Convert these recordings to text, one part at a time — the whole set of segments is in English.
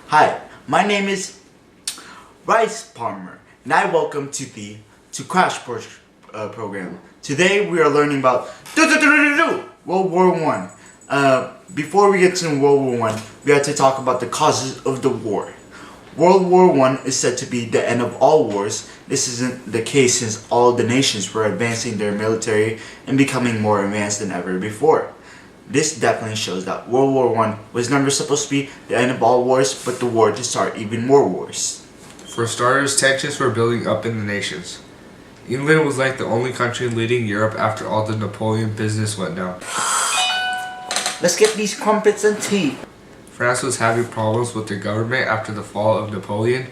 Hi, my name is Rice Palmer, and I welcome to Crash Course program. Today we are learning about World War One. Before we get to World War One, we have to talk about the causes of the war. World War One is said to be the end of all wars. This isn't the case since all the nations were advancing their military and becoming more advanced than ever before. This definitely shows that World War One was never supposed to be the end of all wars, but the war to start even more wars. For starters, tensions were building up in the nations. England was like the only country leading Europe after all the Napoleon business went down. Let's get these crumpets and tea. France was having problems with their government after the fall of Napoleon,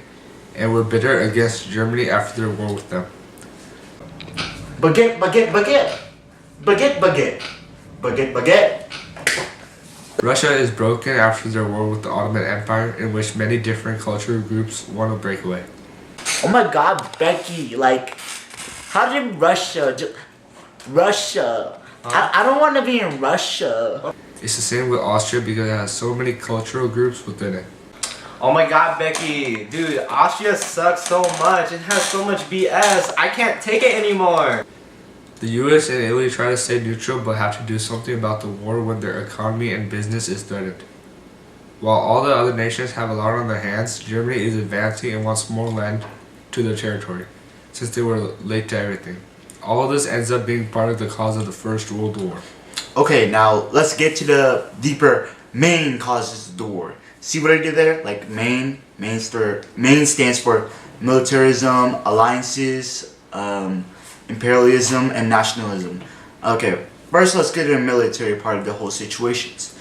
and were bitter against Germany after their war with them. Baguette, baguette, baguette. Baguette, baguette. Baguette, baguette. Russia is broken after their war with the Ottoman Empire, in which many different cultural groups want to break away. Oh my god, Becky, how did Russia? I don't want to be in Russia. It's the same with Austria because it has so many cultural groups within it. Oh my god, Becky. Dude, Austria sucks so much. It has so much BS. I can't take it anymore. The US and Italy try to stay neutral but have to do something about the war when their economy and business is threatened. While all the other nations have a lot on their hands, Germany is advancing and wants more land to their territory, since they were late to everything. All of this ends up being part of the cause of the First World War. Okay, now let's get to the deeper main causes of the war. See what I did there? Like main stands for militarism, alliances, imperialism, and nationalism. Okay, first let's get to the military part of the whole situations.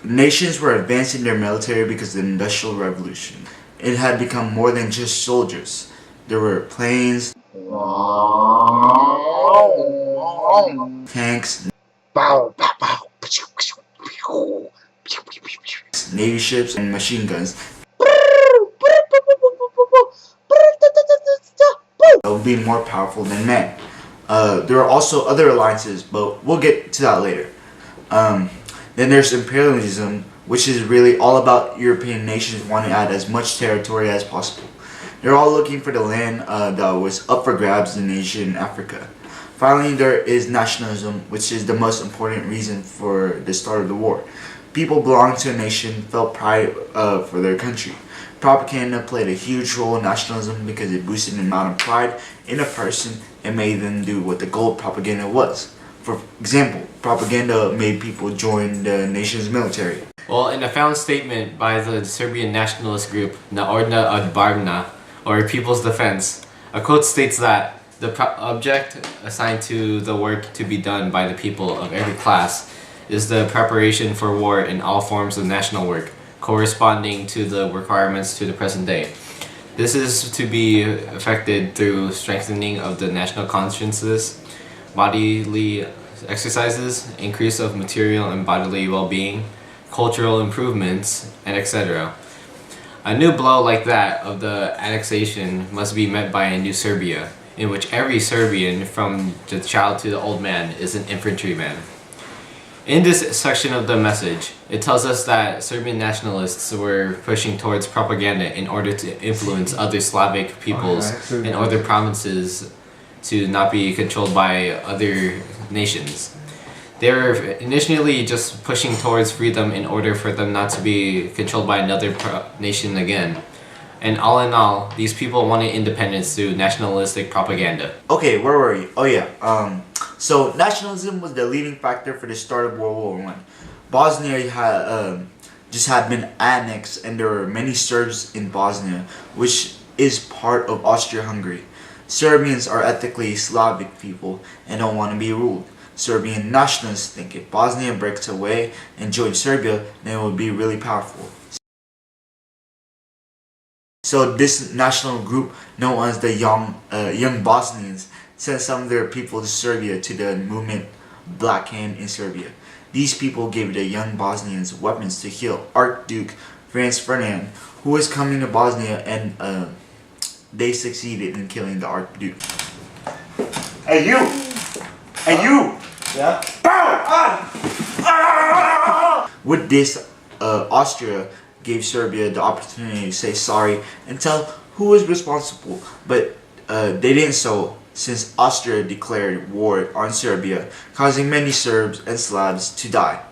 Nations were advancing their military because of the Industrial Revolution. It had become more than just soldiers. There were planes, tanks, Navy ships, and machine guns. That would be more powerful than men. There are also other alliances, but we'll get to that later. Then there's imperialism, which is really all about European nations wanting to add as much territory as possible. They're all looking for the land that was up for grabs in Asia and Africa. Finally, there is nationalism, which is the most important reason for the start of the war. People belonging to a nation felt pride for their country. Propaganda played a huge role in nationalism because it boosted the amount of pride in a person and made them do what the goal of propaganda was. For example, propaganda made people join the nation's military. Well, in a found statement by the Serbian nationalist group Narodna Odbrana, or People's Defense, a quote states that the object assigned to the work to be done by the people of every class is the preparation for war in all forms of national work, corresponding to the requirements to the present day. This is to be effected through strengthening of the national consciences, bodily exercises, increase of material and bodily well-being, cultural improvements, and etc. A new blow like that of the annexation must be met by a new Serbia, in which every Serbian, from the child to the old man, is an infantryman. In this section of the message, it tells us that Serbian nationalists were pushing towards propaganda in order to influence other Slavic peoples and other provinces to not be controlled by other nations. They were initially just pushing towards freedom in order for them not to be controlled by another nation again. And all in all, these people wanted independence through nationalistic propaganda. Okay, where were you? Oh yeah, so nationalism was the leading factor for the start of World War One. Bosnia had been annexed, and there were many Serbs in Bosnia, which is part of Austria-Hungary. Serbians are ethnically Slavic people and don't want to be ruled. Serbian nationalists think if Bosnia breaks away and joins Serbia, then it would be really powerful. So this national group, known as the Young Bosnians, sent some of their people to Serbia to the movement Black Hand in Serbia. These people gave the young Bosnians weapons to kill Archduke Franz Ferdinand, who was coming to Bosnia, and they succeeded in killing the Archduke. Hey you! Hey you! Yeah? With this, Austria gave Serbia the opportunity to say sorry and tell who was responsible, but they didn't so, since Austria declared war on Serbia, causing many Serbs and Slavs to die.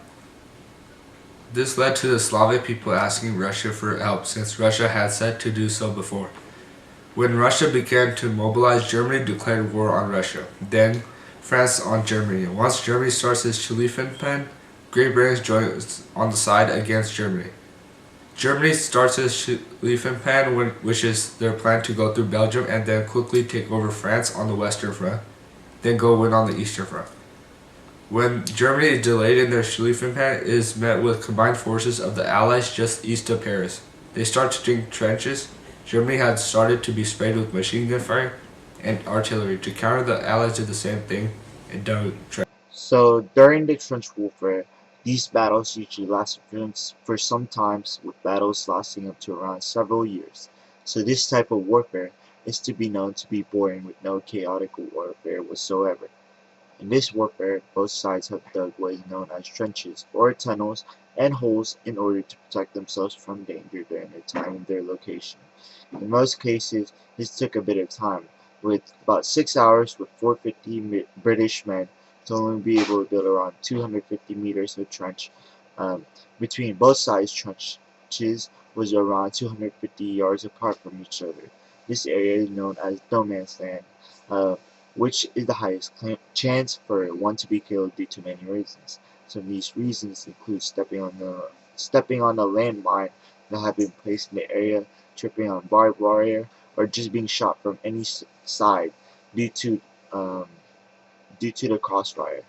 This led to the Slavic people asking Russia for help, since Russia had said to do so before. When Russia began to mobilize, Germany declared war on Russia. Then France on Germany. Once Germany starts its Schlieffen, Great Britain joins on the side against Germany. Germany starts its Schlieffen, which is their plan to go through Belgium and then quickly take over France on the Western Front, then go win on the Eastern Front. When Germany is delayed in their Schlieffen, it is met with combined forces of the Allies just east of Paris. They start to dig trenches. Germany had started to be sprayed with machine gun fire and artillery. To counter, the Allies did the same thing and dug trenches. So during the trench warfare, these battles usually lasted for some times, with battles lasting up to around several years. So this type of warfare is to be known to be boring, with no chaotic warfare whatsoever. In this warfare, both sides have dug what is known as trenches, or tunnels, and holes in order to protect themselves from danger during their time in their location. In most cases, this took a bit of time, with about 6 hours with 450 British men to only be able to build around 250 meters of trench. Between both sides, trenches was around 250 yards apart from each other. This area is known as no man's land, which is the highest chance for one to be killed due to many reasons. Some of these reasons include stepping on a landmine that have been placed in the area, tripping on barbed wire, or just being shot from any side due to the crossfire.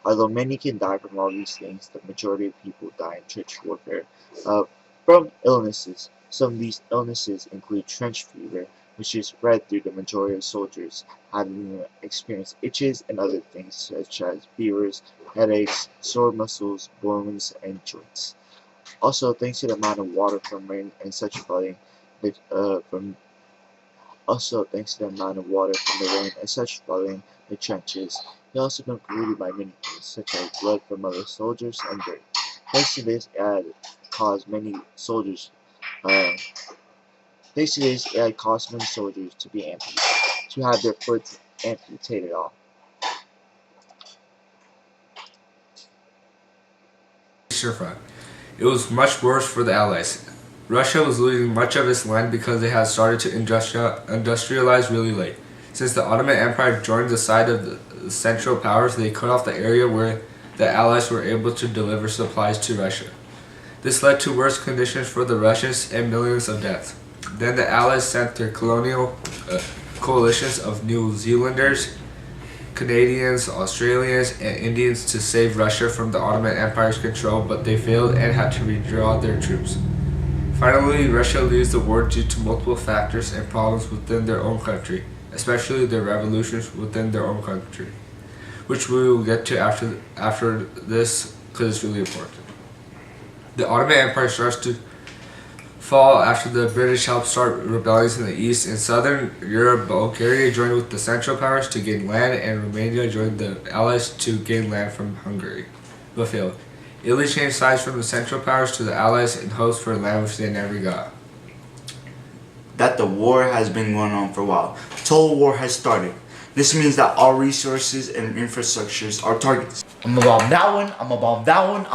Although many can die from all these things, the majority of people die in trench warfare from illnesses. Some of these illnesses include trench fever, which is spread through the majority of soldiers having experienced itches and other things such as fevers, headaches, sore muscles, bones, and joints. Also, thanks to the amount of water from rain and such flooding, the trenches can also been polluted by many things, such as blood from other soldiers and dirt. Thanks to this, it had caused many soldiers to have their foot amputated off. Eastern Front. It was much worse for the Allies. Russia was losing much of its land because they had started to industrialize really late. Since the Ottoman Empire joined the side of the Central Powers, they cut off the area where the Allies were able to deliver supplies to Russia. This led to worse conditions for the Russians and millions of deaths. Then the Allies sent their colonial coalitions of New Zealanders, Canadians, Australians, and Indians to save Russia from the Ottoman Empire's control, but they failed and had to withdraw their troops. Finally, Russia leaves the war due to multiple factors and problems within their own country, especially their revolutions within their own country, which we will get to after this because it's really important. The Ottoman Empire starts to fall after the British helped start rebellions in the east. In southern Europe, Bulgaria joined with the Central Powers to gain land, and Romania joined the Allies to gain land from Hungary, but failed. Italy changed sides from the Central Powers to the Allies in hopes for land which they never got. That the war has been going on for a while. Total war has started. This means that all resources and infrastructures are targets. I'm above that one, I'm above that one,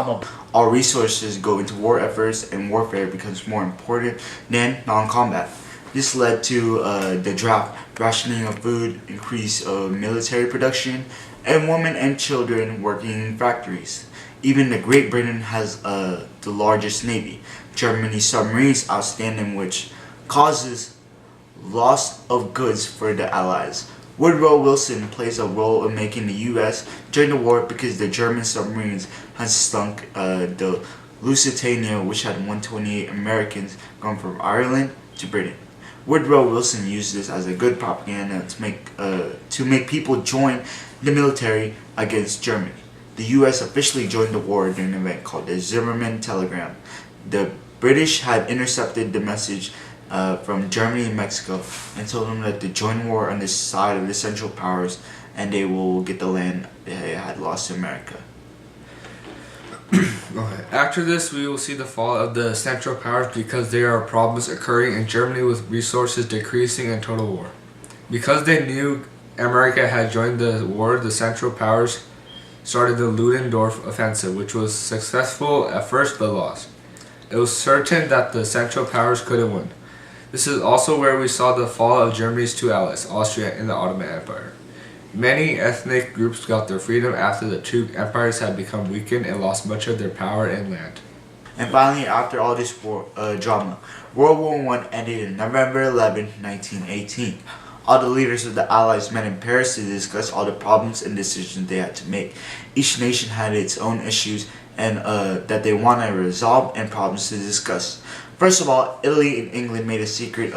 All resources go into war efforts, and warfare becomes more important than non-combat. This led to the drought, rationing of food, increase of military production, and women and children working in factories. Even the Great Britain has the largest navy. Germany's submarines outstanding, which causes loss of goods for the Allies. Woodrow Wilson plays a role in making the U.S. during the war because the German submarines had sunk the Lusitania, which had 128 Americans going from Ireland to Britain. Woodrow Wilson used this as a good propaganda to make people join the military against Germany. The U.S. officially joined the war during an event called the Zimmermann Telegram. The British had intercepted the message from Germany and Mexico and told them that to join war on the side of the Central Powers and they will get the land they had lost to America. Okay. After this, we will see the fall of the Central Powers because there are problems occurring in Germany with resources decreasing and total war. Because they knew America had joined the war, the Central Powers started the Ludendorff Offensive, which was successful at first but lost. It was certain that the Central Powers couldn't win. This is also where we saw the fall of Germany's two allies, Austria and the Ottoman Empire. Many ethnic groups got their freedom after the two empires had become weakened and lost much of their power and land. And finally, after all this drama, World War I ended on November 11, 1918. All the leaders of the Allies met in Paris to discuss all the problems and decisions they had to make. Each nation had its own issues and that they wanted to resolve and problems to discuss. First of all, Italy and England made a secret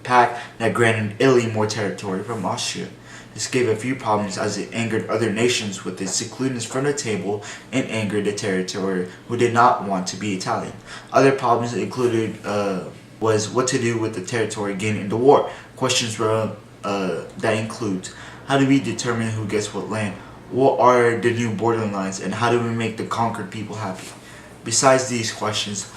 pact that granted Italy more territory from Austria. This gave a few problems as it angered other nations with its seclusion from the table and angered the territory who did not want to be Italian. Other problems included was what to do with the territory gained in the war. Questions were that includes how do we determine who gets what land, what are the new borderlines, and how do we make the conquered people happy. Besides these questions,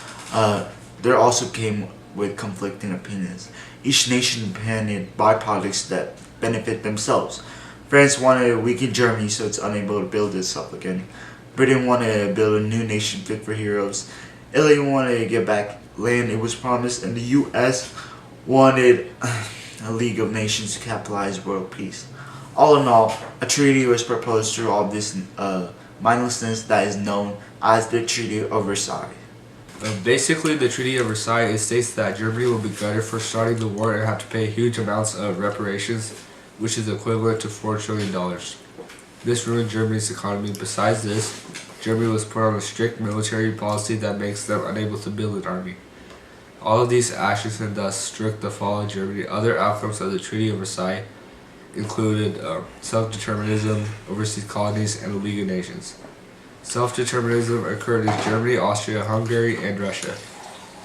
there also came with conflicting opinions. Each nation depended byproducts that benefit themselves. France wanted to weaken Germany so it's unable to build itself again. Britain wanted to build a new nation fit for heroes. Italy wanted to get back land it was promised, and the US wanted a League of Nations to capitalize world peace. All in all, a treaty was proposed through all this mindlessness that is known as the Treaty of Versailles. Basically, the Treaty of Versailles states that Germany will be gutted for starting the war and have to pay huge amounts of reparations, which is equivalent to $4 trillion. This ruined Germany's economy. Besides this, Germany was put on a strict military policy that makes them unable to build an army. All of these actions and thus strict the fall of Germany. Other outcomes of the Treaty of Versailles included self-determinism, overseas colonies, and the League of Nations. Self-determinism occurred in Germany, Austria, Hungary, and Russia.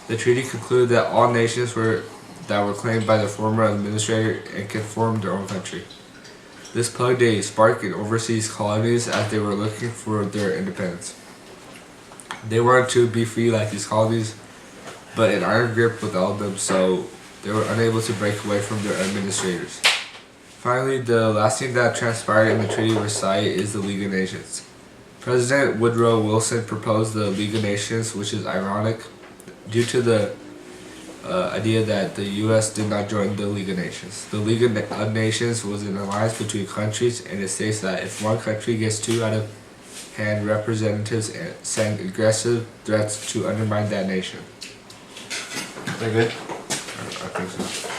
The treaty concluded that all nations that were claimed by the former administrator and could form their own country. This plugged a spark in overseas colonies as they were looking for their independence. They wanted to be free like these colonies, but an iron grip with all of them, so they were unable to break away from their administrators. Finally, the last thing that transpired in the Treaty of Versailles is the League of Nations. President Woodrow Wilson proposed the League of Nations, which is ironic due to the idea that the U.S. did not join the League of Nations. The League of Nations was an alliance between countries, and it states that if one country gets two out of hand representatives and send aggressive threats to undermine that nation. They're good? I think so.